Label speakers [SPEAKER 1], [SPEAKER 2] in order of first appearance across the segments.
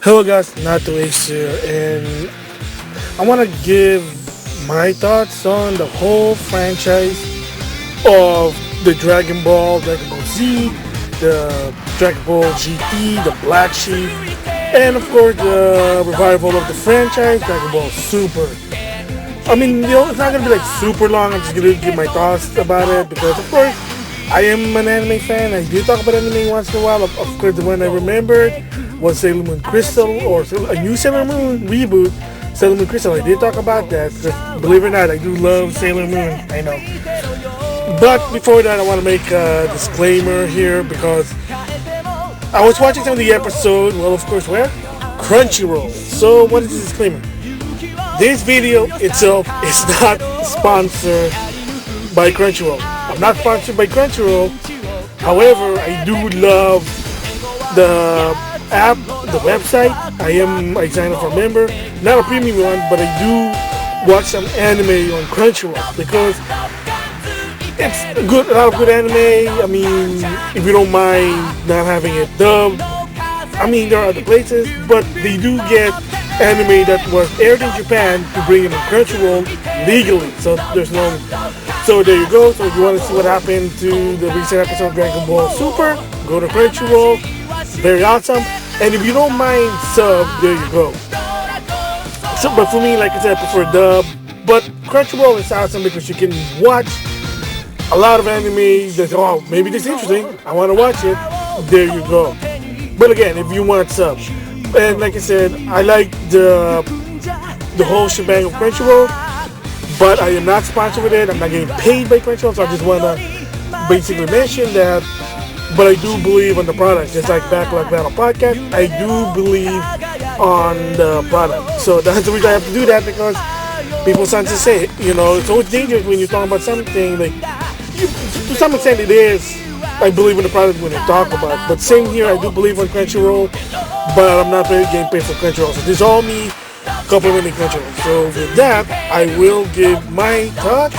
[SPEAKER 1] Hello guys, NautoAisDx here, and I want to give my thoughts on the whole franchise of the Dragon Ball Z, the Dragon Ball GT, the Black Sheep, and of course the revival of the franchise, Dragon Ball Super. I mean, it's not going to be like super long. I'm just going to give my thoughts about it because, of course, I am an anime fan. I do talk about anime once in a while. Of course, the one I remembered was Sailor Moon Crystal, or a new Sailor Moon reboot, Sailor Moon Crystal. I did talk about that. Believe it or not, I do love Sailor Moon. I know. But before that, I want to make a disclaimer here because I was watching some of the episode. Well, of course, where? Crunchyroll. So, what is the disclaimer? This video itself is not sponsored by Crunchyroll. I'm not sponsored by Crunchyroll. However, I do love the app, the website. I signed up for a member, not a premium one, but I do watch some anime on Crunchyroll because it's good, a lot of good anime. I mean, if you don't mind not having it dubbed, I mean, there are other places, but they do get anime that was aired in Japan to bring it on Crunchyroll legally. So there you go. So if you want to see what happened to the recent episode of Dragon Ball Super, go to Crunchyroll. Very awesome. And if you don't mind sub, there you go. So, but for me, like I said, I prefer dub. But Crunchyroll is awesome because you can watch a lot of anime that, oh, maybe this is interesting, I want to watch it. There you go. But again, if you want sub. And like I said, I like the whole shebang of Crunchyroll, but I am not sponsored with it. I'm not getting paid by Crunchyroll, so I just want to basically mention that. But I do believe on the product, just like Backlog Battle Podcast. I do believe on the product. So that's the reason I have to do that, because people start to say, it's always dangerous when you're talking about something. Like, to some extent it is. I believe in the product when I talk about it. But same here, I do believe on Crunchyroll, but I'm not getting paid for Crunchyroll. So this is all me complimenting Crunchyroll. So with that, I will give my thoughts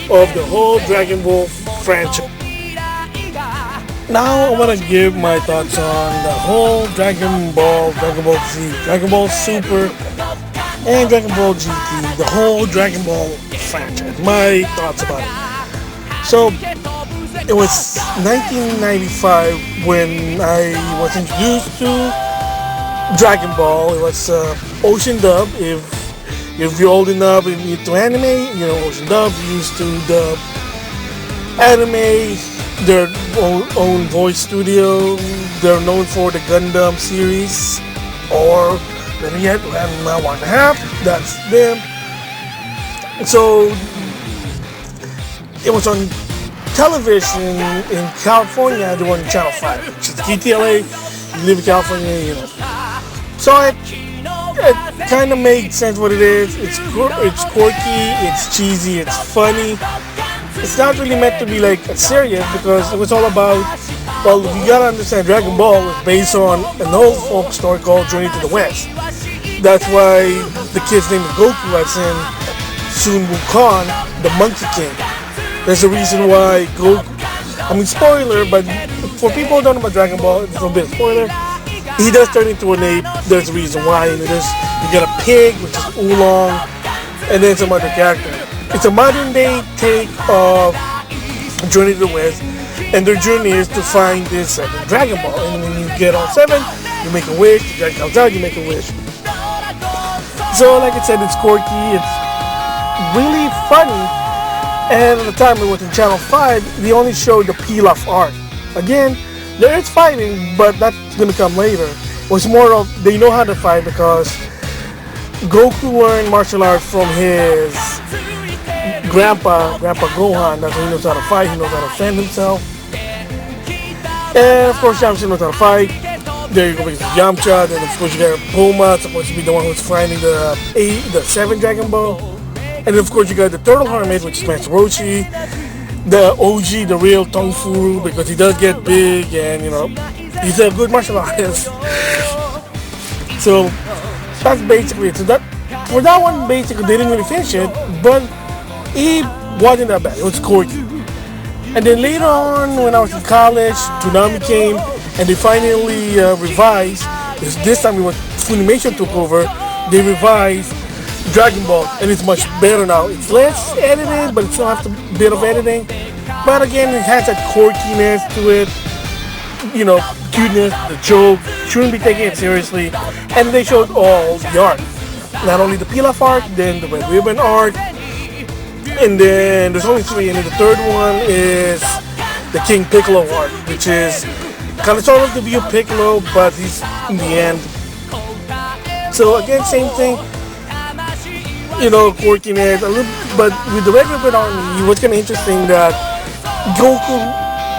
[SPEAKER 1] of the whole Dragon Ball franchise. Now I want to give my thoughts on the whole Dragon Ball Z, Dragon Ball Super, and Dragon Ball GT, the whole Dragon Ball franchise. My thoughts about it. So, it was 1995 when I was introduced to Dragon Ball. It was Ocean Dub. If you're old enough and you're into anime, Ocean Dub used to dub anime, their own voice studio. They're known for the Gundam series, or better yet, Ranma 1/2. That's them. So it was on television in California. They were on Channel 5, which is KTLA. You live in California, So it kind of made sense what it is. It's quirky, it's cheesy, it's funny. It's not really meant to be like serious, because it was all about, well, you gotta understand, Dragon Ball was based on an old folk story called Journey to the West. That's why the kid's name is Goku, as in Sun Wukong, the Monkey King. There's a reason why Goku, spoiler, but for people who don't know about Dragon Ball, it's a bit of spoiler. He does turn into an ape. There's a reason why. You get a pig, which is Oolong, and then some other character. It's a modern day take of Journey to the West, and their journey is to find this 7 Dragon Ball. And when you get all 7, you make a wish. The dragon comes out, you make a wish. So, like I said, it's quirky, it's really funny. And at the time it was in Channel 5, they only showed the peel-off art. Again, there is fighting, but that's going to come later. It was more of, they know how to fight because Goku learned martial arts from his Grandpa Gohan. That's when he knows how to fight, he knows how to defend himself. And of course, Yamcha knows how to fight. There you go, because Yamcha. Then of course you got Bulma, supposed to be the one who's finding the 7 Dragon Ball. And then of course you got the Turtle Hermit, which is Master Roshi, the OG, the real Kung Fu, because he does get big and he's a good martial artist. So that's basically it. So for that one, basically they didn't really finish it, but it wasn't that bad. It was quirky. And then later on, when I was in college, Toonami came and they finally revised. This time it was Funimation took over, they revised Dragon Ball, and it's much better now. It's less edited, but it still has a bit of editing. But again, it has that quirkiness to it, cuteness, the joke, shouldn't be taking it seriously. And they showed all the art. Not only the Pilaf arc, then the Red Ribbon arc, and then there's only 3, and then the third one is the King Piccolo arc, which is kind of sort of the view of Piccolo, but he's in the end. So again, same thing, quirkiness, a little, but with the Red Ribbon Army, it was kind of interesting that Goku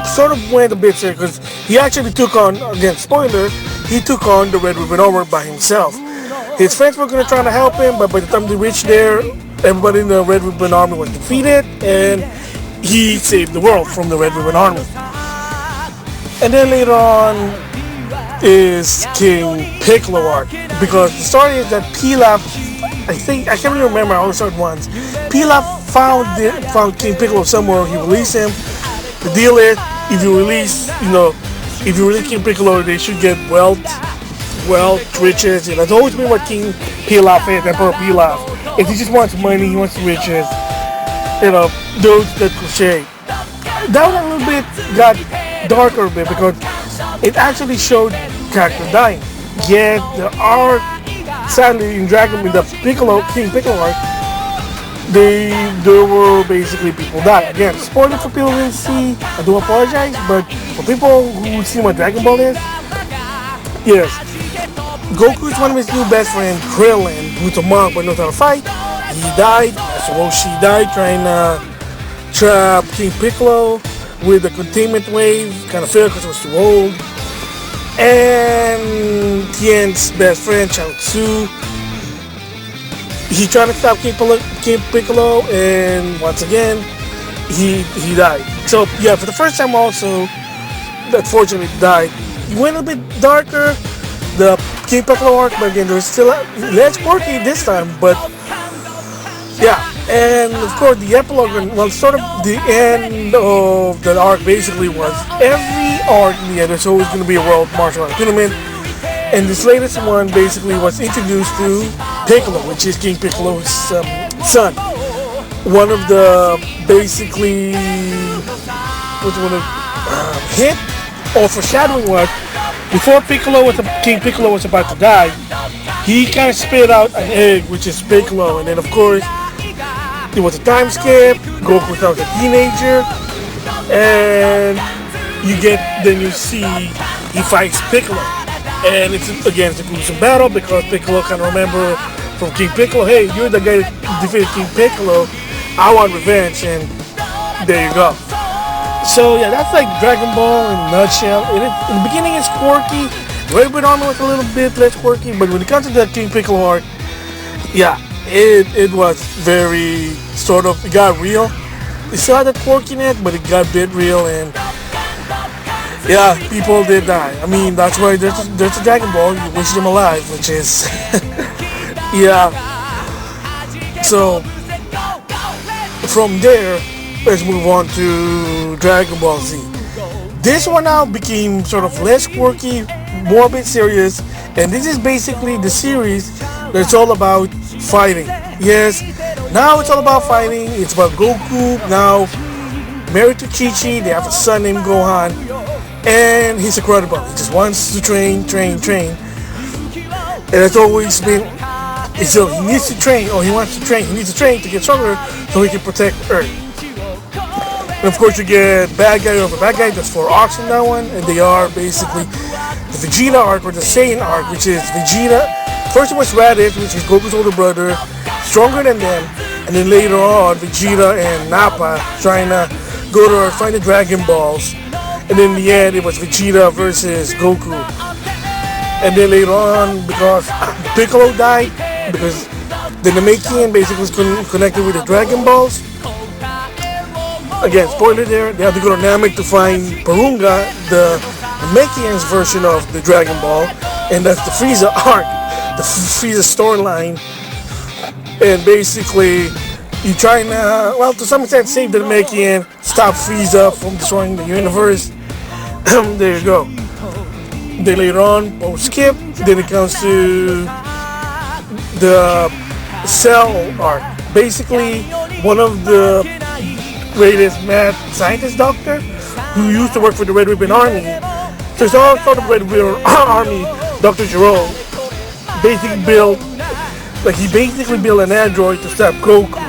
[SPEAKER 1] sort of went a bit serious, because he actually took on, again, spoiler, he took on the Red Ribbon Army by himself. His friends were going to try to help him, but by the time they reached there, everybody in the Red Ribbon Army was defeated, and he saved the world from the Red Ribbon Army. And then later on is King Piccolo arc, because the story is that Pilaf, I can't really remember, I only saw it once. Pilaf found King Piccolo somewhere, he released him. The deal is, if you release King Piccolo, they should get wealth, riches. That's always been what King Pilaf is, Emperor Pilaf. If he just wants money, he wants riches, those that cliche. That one a little bit got darker a bit, because it actually showed character dying. Yet the arc, sadly, in King Piccolo arc, there were basically people die. Again, spoiler for people who didn't see, I do apologize, but for people who see what Dragon Ball is, yes, Goku is one of his new best friends, Krillin, who's a monk but knows how to fight. He died, Satoshi died trying to trap King Piccolo with the containment wave. Kind of failed because it was too old. And Tien's best friend, Chaozu, he tried to stop King Piccolo, and once again, he died. So yeah, for the first time also, unfortunately died. He went a bit darker, the King Piccolo arc, but again, there was still less quirky this time, but yeah. And of course, the epilogue, well, sort of the end of the arc basically was every arc in the end, there's always going to be a world martial arts tournament. And this latest one basically was introduced to Piccolo, which is King Piccolo's son. One of the basically, hint or foreshadowing was, before King Piccolo was about to die, he kind of spit out an egg, which is Piccolo, and then of course, it was a time skip. Goku was a teenager, and then you see he fights Piccolo, and it's a gruesome battle because Piccolo can remember from King Piccolo, hey, you're the guy that defeated King Piccolo, I want revenge, and there you go. So yeah, that's like Dragon Ball in a nutshell. In the beginning it's quirky, Red Ribbon Army was a little bit less quirky, but when it comes to the King Piccolo arc, yeah, it was very sort of, it got real. It still had that quirkiness, but it got a bit real, and yeah, people did die. I mean, that's why there's a Dragon Ball, you wish them alive, which is, yeah. So, from there, let's move on to Dragon Ball Z. This one now became sort of less quirky, more a bit serious, and this is basically the series that's all about fighting. Yes, now it's all about fighting. It's about Goku now married to Chi-Chi. They have a son named Gohan, and he's incredible. He just wants to train. And it's always been, so he needs to train, or he wants to train. He needs to train to get stronger so he can protect Earth. And of course, you get bad guy over bad guy. There's 4 arcs in that one, and they are basically the Vegeta arc or the Saiyan arc, which is Vegeta. First it was Raditz, which is Goku's older brother, stronger than them, and then later on Vegeta and Nappa trying to go to Earth, find the Dragon Balls, and in the end it was Vegeta versus Goku. And then later on, because Piccolo died, because the Namekian basically was connected with the Dragon Balls. Again, spoiler there, they have to go to Namek to find Porunga, the Namekian's version of the Dragon Ball, and that's the Frieza arc, the Frieza storyline. And basically, you try to, well, to some extent save the Namekian, stop Frieza from destroying the universe. There you go. Then later on, we'll skip. Then it comes to the Cell arc. Basically, one of the greatest mad scientist doctor who used to work for the Red Ribbon Army. So it's all sort of Red Ribbon Army. Dr. Jerome basically built, he basically built an android to stop Goku.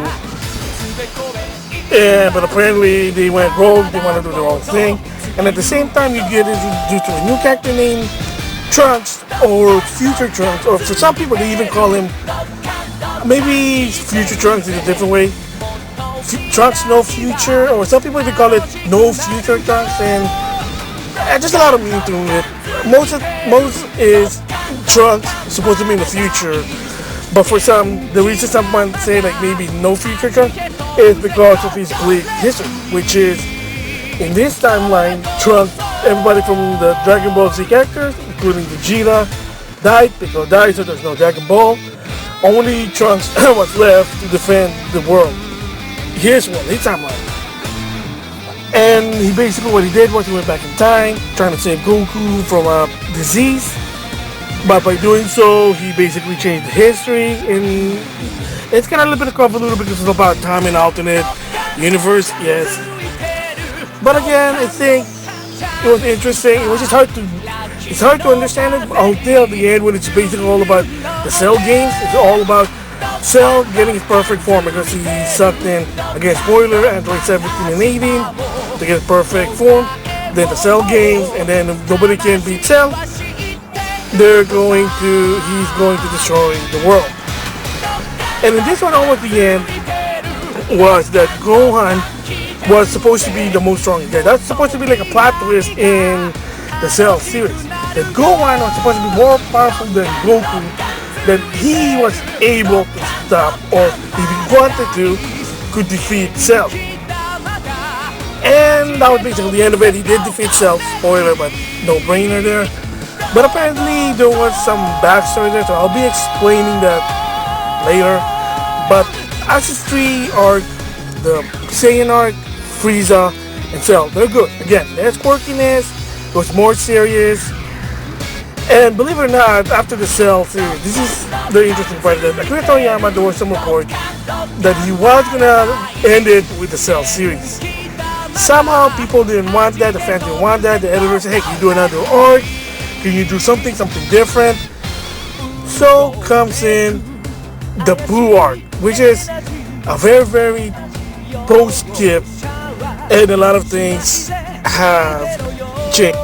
[SPEAKER 1] But apparently they went rogue. They wanted to do their own thing. And at the same time, you get introduced to a new character named Trunks, or Future Trunks, or for some people they even call him, maybe Future Trunks in a different way, Trunks No Future, or some people even call it No Future Trunks, and just a lot of meaning to it. Most is Trunks supposed to be in the future, but for some, the reason someone say like maybe No Future Trunks is because of his bleak history, which is in this timeline, Trunks, everybody from the Dragon Ball Z characters, including Vegeta, died. They all died, so there's no Dragon Ball. Only Trunks was left to defend the world. His timeline. And he basically, what he did was he went back in time, trying to save Goku from a disease. But by doing so, he basically changed the history. And it's kind of a little bit convoluted because it's about time and alternate universe, yes. But again, I think it was interesting. It was just it's hard to understand it until the end, when it's basically all about the Cell games. It's all about Cell getting his perfect form because he sucked in, again, spoiler, Android 17 and 18 to get his perfect form. Then the Cell games, and then if nobody can beat Cell, he's going to destroy the world. And in this one, almost the end was that Gohan was supposed to be the most strongest guy. That's supposed to be like a plot twist in the Cell series. That Gohan was supposed to be more powerful than Goku, that he was able to stop, or if he wanted to, could defeat Cell. And that was basically the end of it. He did defeat Cell, spoiler, but no brainer there. But apparently there was some backstory there, so I'll be explaining that later. But Axis 3 arc, the Saiyan arc, Frieza, and Cell, they're good. Again, there's quirkiness, it was more serious. And believe it or not, after the Cell series, this is the interesting part, that Akira Toriyama, there was some report that he was gonna end it with the Cell series. Somehow people didn't want that, the fans didn't want that, the editors said, hey, can you do another arc? Can you do something different? So comes in the Blue arc, which is a very, very post-skip, and a lot of things have changed.